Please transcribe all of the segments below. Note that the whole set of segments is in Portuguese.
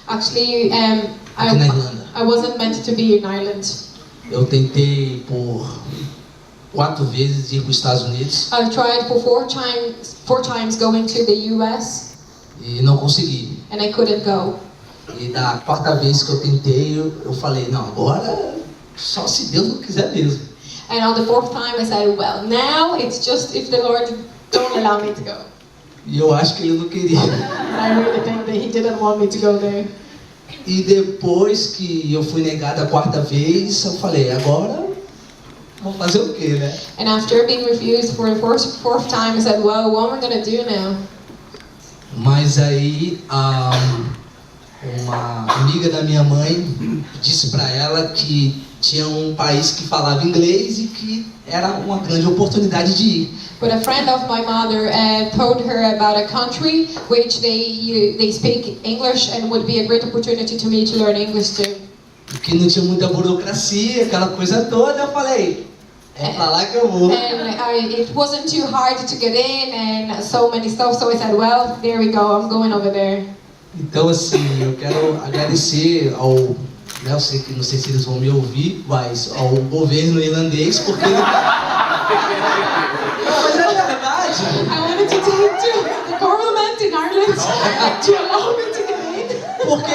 Actually, aqui na Irlanda. I wasn't meant to be in Ireland. Eu tentei por 4 vezes ir para os Estados Unidos I've tried for four times going to the US, e não consegui. and I couldn't go. E da 4ª vez que eu tentei, eu falei, não, agora só se Deus não quiser mesmo. And on the 4th time I said, well, now it's just if the Lord don't allow me to go. E eu acho que ele não queria. And I really think that He didn't want me to go there. E depois que eu fui negado a 4ª vez, eu falei, agora vou fazer o quê, né? And after being refused for the fourth time, I said, well, what am I going to do now? Mas aí uma amiga da minha mãe disse para ela que tinha um país que falava inglês e que era uma grande oportunidade de ir. But a friend of my mother told her about a country which they speak English and would be a great opportunity to me to learn English too. Porque não tinha muita burocracia, aquela coisa toda, eu falei, é pra lá que eu vou. And it wasn't too hard to get in and so many stuff, so I said, well, there we go, I'm going over there. Então assim, eu quero agradecer ao, né, eu sei que não sei se eles vão me ouvir, mas ao governo irlandês, porque mas é verdade. I wanted to take to the government in Ireland to allow me to get in. Porque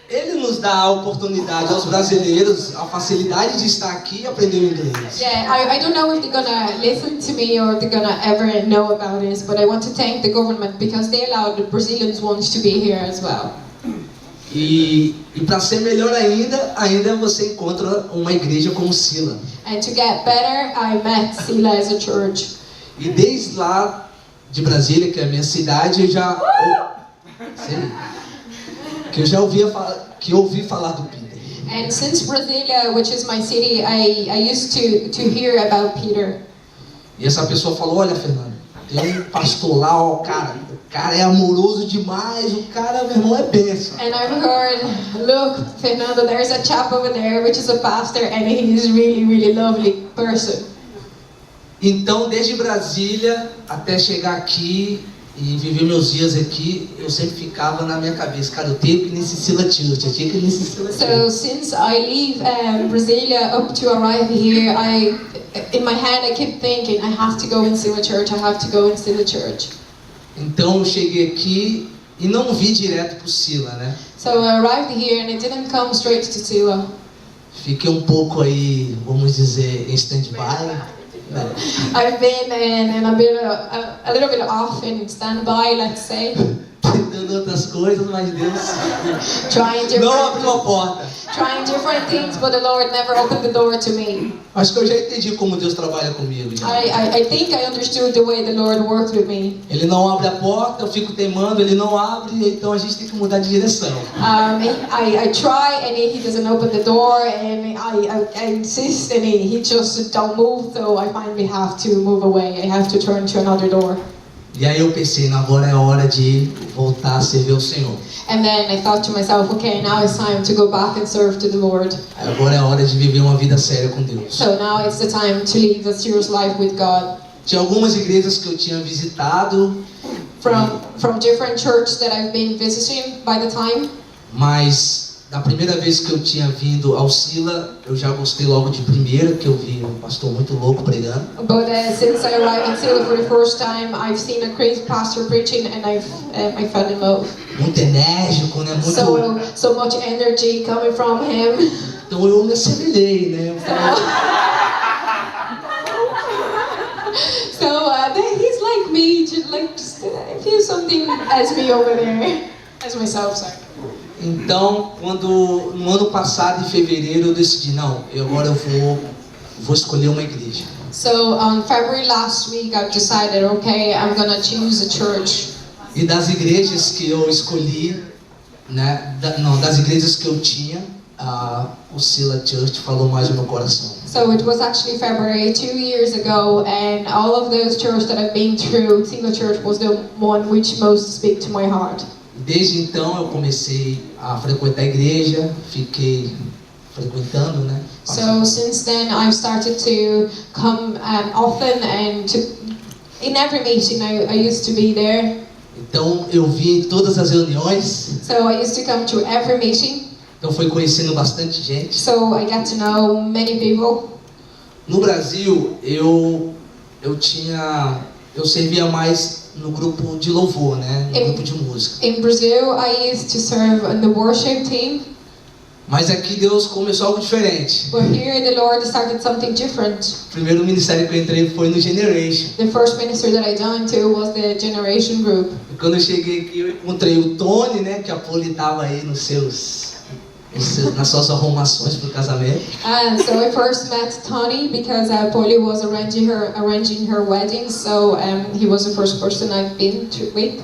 ele nos dá a oportunidade aos brasileiros, a facilidade de estar aqui e aprender o inglês. Yeah, I don't know if they're gonna listen to me or if they're gonna ever know about this, but I want to thank the government because they allowed the Brazilians ones to be here as well. E para ser melhor ainda você encontra uma igreja como Selah. And to get better, I met Selah as a church. E desde lá de Brasília, que é a minha cidade, eu ouvi falar do Peter. And since Brasilia, which is my city, I used to hear about Peter. E essa pessoa falou, olha, Fernando, tem um pastor lá, ó, o cara é amoroso demais, o cara, meu irmão, é bênção. And I've heard, look, Fernando, there's a chap over there, which is a pastor, and he's really, really lovely person. Então, desde Brasília até chegar aqui e viver meus dias aqui, eu sempre ficava na minha cabeça, cara, eu tenho que ir nesse Selah Church, eu tinha que ir nesse Selah Church. So since I leave Brasilia up to arrive here, in my head I keep thinking, I have to go in Selah Church, I have to go in Selah Church. Então eu cheguei aqui e não vim direto pro Selah, né? So I arrived here and I didn't come straight to Selah. Fiquei um pouco aí, vamos dizer, em stand-by. I've been in a little bit off in standby, let's say. Tentando outras coisas, mas Deus não abriu a porta. Trying different things, but the Lord never opened the door to me. Acho que eu já entendi como Deus trabalha comigo. Já. I think I understood the way the Lord worked with me. Ele não abre a porta, eu fico teimando, ele não abre, então a gente tem que mudar de direção. I try and he doesn't open the door, and I insist and he just don't move, so I finally have to move away. I have to turn to another door. E aí eu pensei, agora é hora de voltar a servir ao Senhor. And then I thought to myself, okay, now it's time to go back and serve to the Lord. Agora é hora de viver uma vida séria com Deus. So now it's the time to live a serious life with God. Tinha algumas igrejas que eu tinha visitado. From different churches that I've been visiting by the time. Mas da primeira vez que eu tinha vindo ao Selah, eu já gostei logo de primeira, que eu vi um pastor muito louco pregando. But since I arrived in Selah for the first time, I've seen a crazy pastor preaching, and I fell in love. Muito enérgico, né? Muito. So much energy coming from him. Então eu me assemelhei, né? He's like me, just I feel something as me over there, as myself, sorry. Então, no ano passado, em fevereiro, eu decidi, agora eu vou escolher uma igreja. So on February last week, I've decided, okay, I'm gonna choose a church. E das igrejas que eu escolhi, né, das igrejas que eu tinha, o Selah Church falou mais no meu coração. So it was actually February 2 years ago, and all of those churches that I've been through, Selah Church was the one which most speak to my heart. Desde então eu comecei a frequentar a igreja, fiquei frequentando, né? So since then I've started to come often, and in every meeting I used to be there. Então eu vim em todas as reuniões. So I used to come to every meeting. Então fui conhecendo bastante gente. So I got to know many people. No Brasil eu servia mais no grupo de louvor, né? No grupo de música. In Brazil, I used to serve on the worship team. Mas aqui Deus começou algo diferente. But here the Lord started something different. O primeiro ministério que eu entrei foi no Generation. The first ministry that I joined to was the Generation Group. E quando eu cheguei aqui, eu encontrei o Tony, né? Que a Poli estava aí nas suas arrumações para o casamento. And so I first met Tony because Polly was arranging her wedding. So he was the first person I've been with.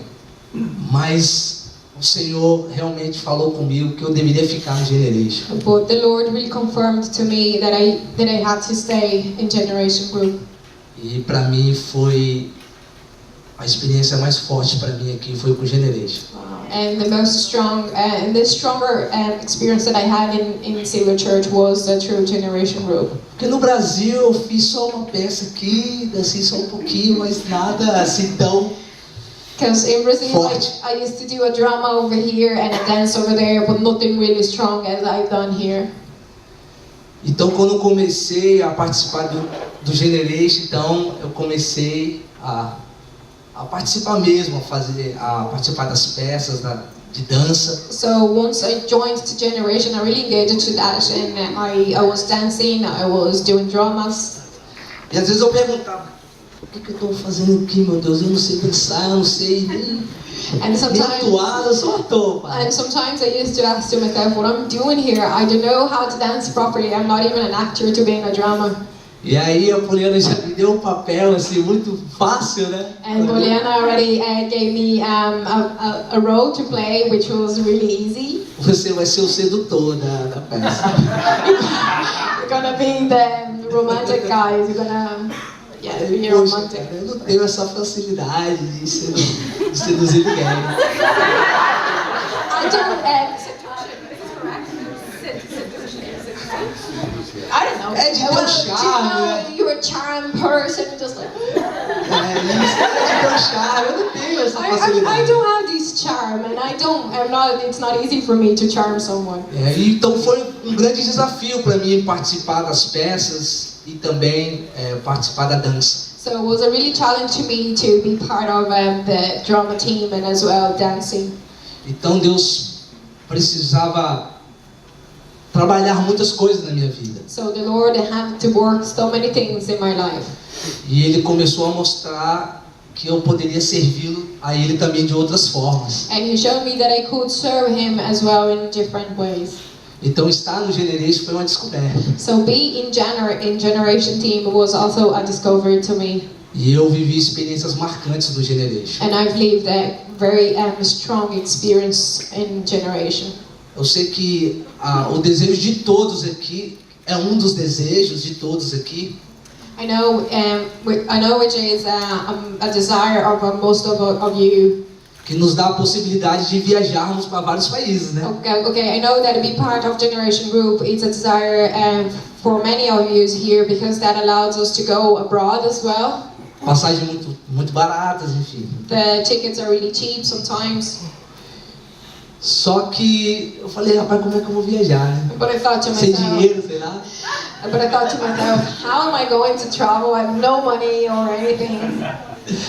Mas o Senhor realmente falou comigo que eu deveria ficar no Generation. But the Lord really confirmed to me that I had to stay in Generation Group. E para mim foi a experiência mais forte para mim aqui foi com o Generation. And the most strong and the stronger experience that I had in Selah Church was the True Generation Group. Porque no Brasil eu fiz só uma peça aqui, dancei só um pouquinho, mas nada assim tão Because in Brazil forte. I used to do a drama over here and a dance over there, but nothing really strong as I've done here. Então quando eu comecei a participar do Generation, então eu comecei a participar mesmo, a participar das peças de dança. So once I joined the Generation, I really engaged to that, and I was dancing, I was doing dramas. E às vezes eu perguntava, o que eu estou fazendo aqui, meu Deus? Eu não sei dançar, eu não sei nem atuar, eu sou ator, pai. And sometimes I used to ask to myself, what I'm doing here? I don't know how to dance properly. I'm not even an actor to be in a drama. E aí a Poliana já me deu um papel assim muito fácil, né? And Poliana already gave me a role to play, which was really easy. Você vai ser o sedutor da peça. You're gonna be the romantic guy. You're gonna be romantic. Eu não tenho essa facilidade de seduzir ninguém. I don't. I don't know. É de ter charme. You're a charm person, just like. Isso é de ter charme. Eu não tenho essa facilidade. I don't have this charm, and it's not easy for me to charm someone. Então foi um grande desafio para mim participar das peças e também participar da dança. So it was a really challenge to me to be part of the drama team and as well dancing. Então Deus precisava trabalhar muitas coisas na minha vida. So the Lord had to work so many things in my life. E Ele começou a mostrar que eu poderia servi-lo a Ele também de outras formas. And He showed me that I could serve Him as well in different ways. Então estar no Generation foi uma descoberta. So be in Generation Team was also a discovery to me. E eu vivi experiências marcantes do Generation. And I've lived a very strong experience in Generation. Eu sei que o desejo de todos aqui é um dos desejos de todos aqui. I know which is a desire of most of you. Que nos dá a possibilidade de viajarmos para vários países, né? Okay, I know that to be part of Generation Group is a desire for many of you here because that allows us to go abroad as well. Passagens muito baratas, enfim. The tickets are really cheap sometimes. Só que eu falei, rapaz, como é que eu vou viajar, né? But I thought to Sem myself, dinheiro, sei lá. how am I going to travel? I have no money or anything.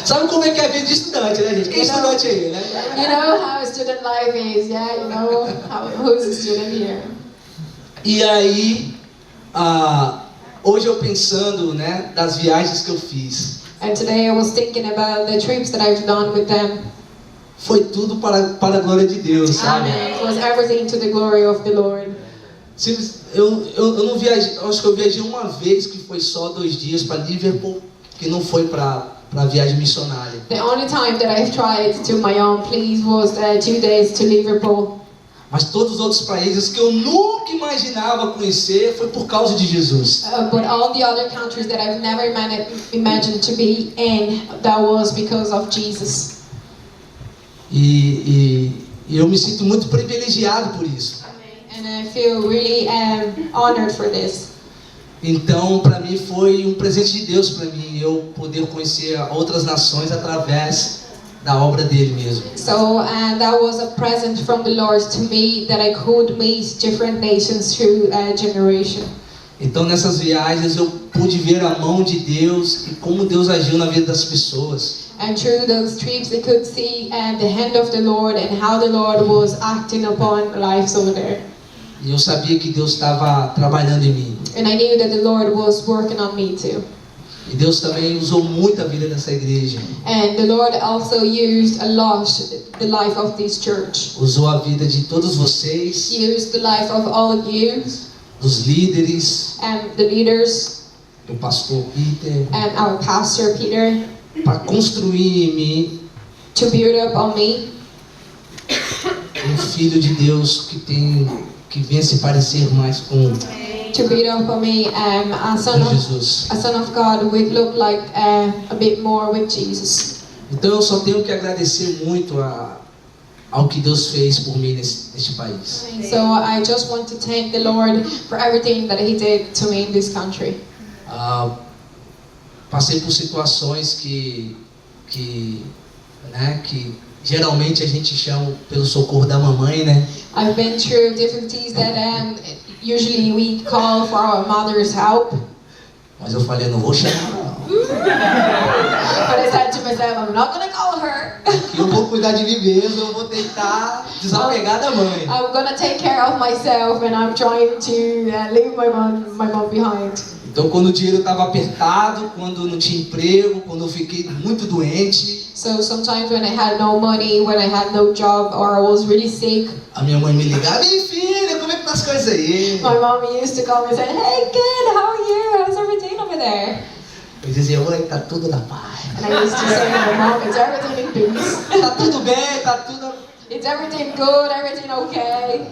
Sabe como é que é a vida de estudante, né, gente? Quem é estudante aí, né? You know how student life is, yeah? You know who's a student here. E aí, hoje eu pensando, né, das viagens que eu fiz. And today I was thinking about the trips that I've done with them. Foi tudo para a glória de Deus, sabe? Amen. It was everything to the glory of the Lord. Eu não viajei, acho que eu viajei uma vez, que foi só 2 dias para Liverpool, que não foi para viagem missionária. The only time that I've tried to my own please was 2 days to Liverpool. Mas todos os outros países que eu nunca imaginava conhecer foi por causa de Jesus. But all the other countries that I've never imagined to be in, that was because of Jesus. E eu me sinto muito privilegiado por isso. And I feel really honored for this. Então, para mim foi um presente de Deus para mim eu poder conhecer outras nações através da obra dele mesmo. So that was a present from the Lord to me, that I could meet different nations through generation. Então nessas viagens eu pude ver a mão de Deus e como Deus agiu na vida das pessoas. And through those trips I could see the hand of the Lord and how the Lord was acting upon lives over there. E eu sabia que Deus estava trabalhando em mim. And I knew that the Lord was working on me too. E Deus também usou muito a vida dessa igreja. And the Lord also used a lot the life of this church. Usou a vida de todos vocês, Used the life of all of you, dos líderes, and the leaders, do pastor Peter, and our pastor Peter, para construir em mim to build up on me um filho de Deus que venha se parecer mais com to build up on me a son of God would look like a bit more with Jesus. Então eu só tenho que agradecer muito ao que Deus fez por mim neste país. So I just want to thank the Lord for everything that He did to me in this country. Passei por situações que geralmente a gente chama pelo socorro da mamãe, né? I've been through difficulties that usually we call for our mother's help. Mas eu falei, não vou chamar não. But I said to myself, I'm not going to call her. Eu vou cuidar de mim mesmo, eu vou tentar desapegar da mãe. I'm going to take care of myself and I'm trying to leave my mom behind. Então quando o dinheiro estava apertado, quando não tinha emprego, quando eu fiquei muito doente, So sometimes when I had no money, when I had no job, or I was really sick, a minha mãe me ligava, ei filha, como é que tá as coisas aí? my mom used to call me and say, hey kid, how are you? How's everything over there? Eu dizia, mãe, tá tudo na paz. And I used to say to my mom, it's everything in peace. Tá tudo bem, tá tudo... It's everything good, everything okay.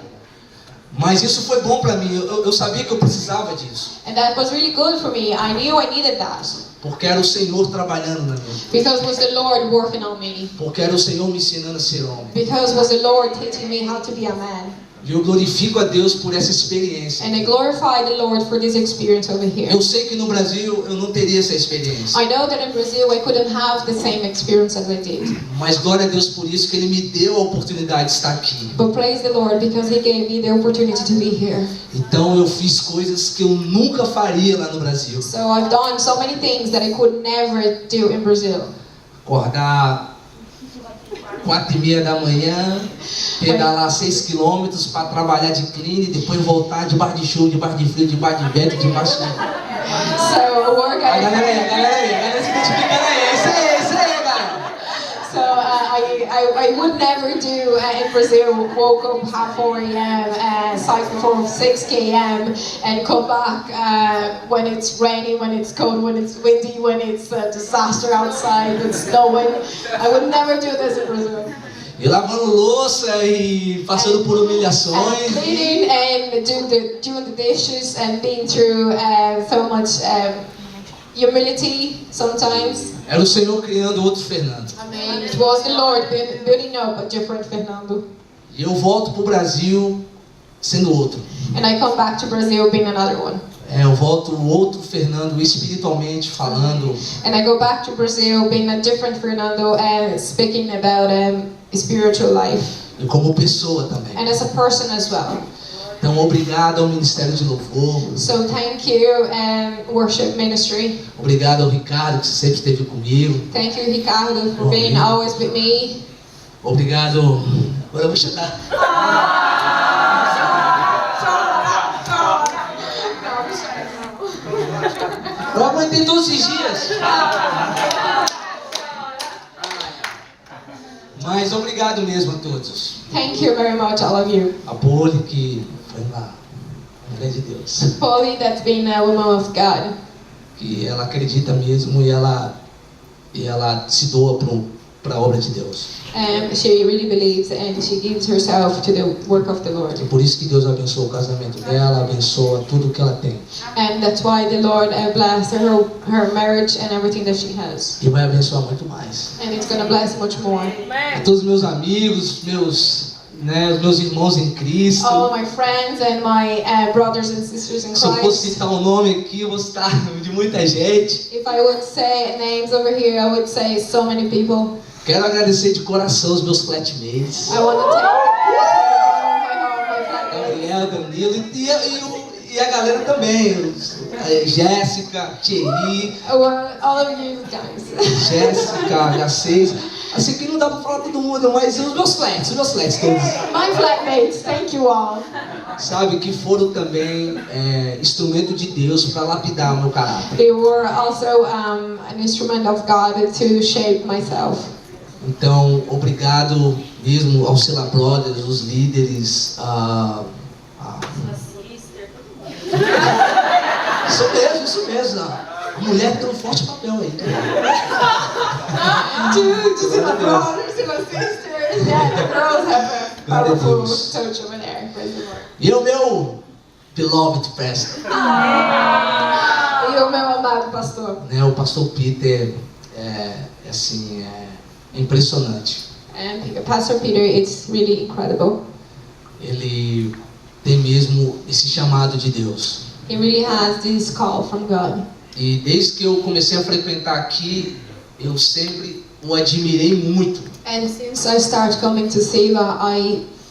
Mas isso foi bom para mim, eu sabia que eu precisava disso. And that was really good for me. I knew I needed that. Porque era o Senhor trabalhando na minha vida. Because it was the Lord working on me. Porque era o Senhor me ensinando a ser homem. Because it was the Lord teaching me how to be a man. E eu glorifico a Deus por essa experiência. And I glorify the Lord for this experience over here. Eu sei que no Brasil eu não teria essa experiência. I know that in Brazil I couldn't have the same experience as I did. Mas glória a Deus por isso que Ele me deu a oportunidade de estar aqui. But praise the Lord because He gave me the opportunity to be here. Então eu fiz coisas que eu nunca faria lá no Brasil. So I've done so many things that I could never do in Brazil. Acordar 4:30 da manhã, pedalar 6 quilômetros para trabalhar de clean e depois voltar debaixo de chuva, debaixo de frio, debaixo de vento, debaixo de... So work. A galera se identificando aí, isso aí, galera. So I would never do in Brazil. Woke up half 4 a.m. Cycle for 6 km and come back when it's rainy, when it's cold, when it's windy, when it's a disaster outside, it's snowing. I would never do this in Brazil. E lavando louça e passando por humilhações. And cleaning and doing the dishes and being through so much humility sometimes. Era o Senhor criando outro Fernando. I mean, it was the Lord building up a different Fernando. E eu volto pro Brasil sendo outro. And I come back to Brazil being another one. Eu volto outro Fernando espiritualmente falando. And I go back to Brazil being a different Fernando and speaking about spiritual life. E como pessoa também. And as a person as well. Então, obrigado ao Ministério de Louvor. So thank you, worship ministry. Obrigado ao Ricardo, que sempre esteve comigo. Thank you, Ricardo, for being always with me. Obrigado. Agora eu vou chorar. Eu aguentei todos esses dias. Mas obrigado mesmo a todos. Thank you very much, all of you. A Poli, que foi uma mulher de Deus. Polly, that's been a woman of God. Que ela acredita mesmo e ela se doa para a obra de Deus. She really believes and she gives herself to the work of the Lord. E por isso que Deus abençoa o casamento dela, abençoa tudo que ela tem. And that's why the Lord blessed her marriage and everything that she has. E vai abençoar muito mais. And it's going to bless much more. A todos os meus amigos, os meus irmãos em Cristo. All of my friends and my brothers and sisters in Se eu fosse Christ. citar um nome aqui, eu vou citar de muita gente. If I would say names over here, I would say so many people. Quero agradecer de coração os meus flatmates. I want to thank my flatmates. Gabriel, Danilo e a galera também. Jéssica, Thierry, All of you guys. Jéssica, H6. Assim que não dá pra falar todo mundo, mas os meus flats todos. My flatmates, thank you all. Sabe, que foram também instrumento de Deus para lapidar o meu caráter. They were also an instrument of God to shape myself. Então, obrigado mesmo aos Selah Brothers, os líderes, Isso mesmo. A mulher tem um forte papel aí. To Selah brothers, Selah sisters, yeah, the girls have a powerful touch over there. Praise the Lord. E o meu beloved pastor, E o meu amado pastor. né, o pastor Peter, é impressionante. And Pastor Peter, it's really incredible. Ele tem mesmo esse chamado de Deus. He really has this call from God. E desde que eu comecei a frequentar aqui, eu sempre o admirei muito. And since I started coming to Selah,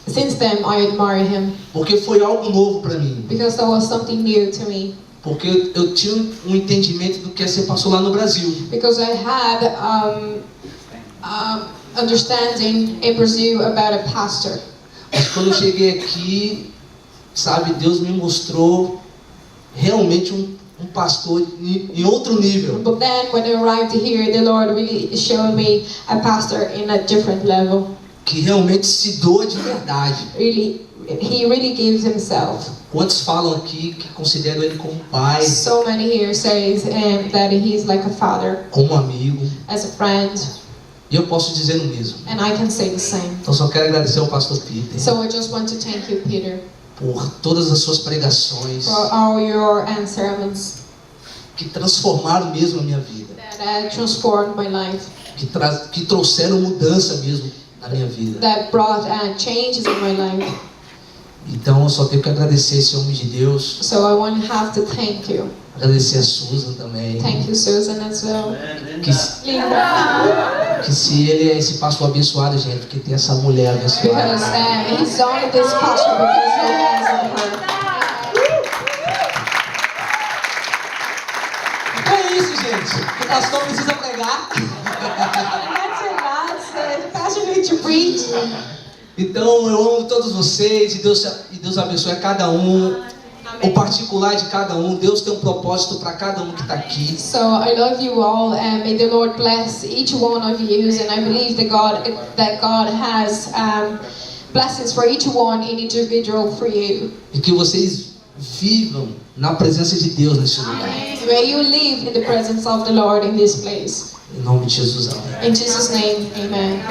since then I admire him. Porque foi algo novo para mim. Because that was something new to me. Porque eu tinha um entendimento do que é ser pastor lá no Brasil. Because I had understanding in Brazil about a pastor. Mas quando eu cheguei aqui, sabe, Deus me mostrou realmente um pastor em outro nível. But then when I arrived here, the Lord really showed me a pastor in a different level. Que realmente se doa de verdade. He really gives himself. Quantos falam aqui que consideram ele como pai, So many here says that he's like a father, como amigo, as a friend, e eu posso dizer o mesmo. and I can say the same. Então só quero agradecer ao pastor Peter So I just want to thank you, Peter, por todas as suas pregações for all your sermons que transformaram mesmo a minha vida, that transformed my life, que trouxeram mudança mesmo na minha vida. that brought changes in my life. Então eu só tenho que agradecer esse homem de Deus, So I want to have to thank you. agradecer a Susan também, Thank you, Susan, as well. que se ele é esse pastor abençoado, gente, porque tem essa mulher abençoada. Because he's only this pastor because he has her. É isso, gente. O pastor precisa pregar. That's it, lads. The pastor needs to preach. Então eu amo todos vocês e Deus abençoe a cada um. O particular de cada um. Deus tem um propósito para cada um que está aqui. So I love you all, and may the Lord bless each one of you. And I believe that God has blessings for each one individual for you. E que vocês vivam na presença de Deus neste lugar. May you live in the presence of the Lord in this place. Em nome de Jesus, amém. In Jesus' name, amen.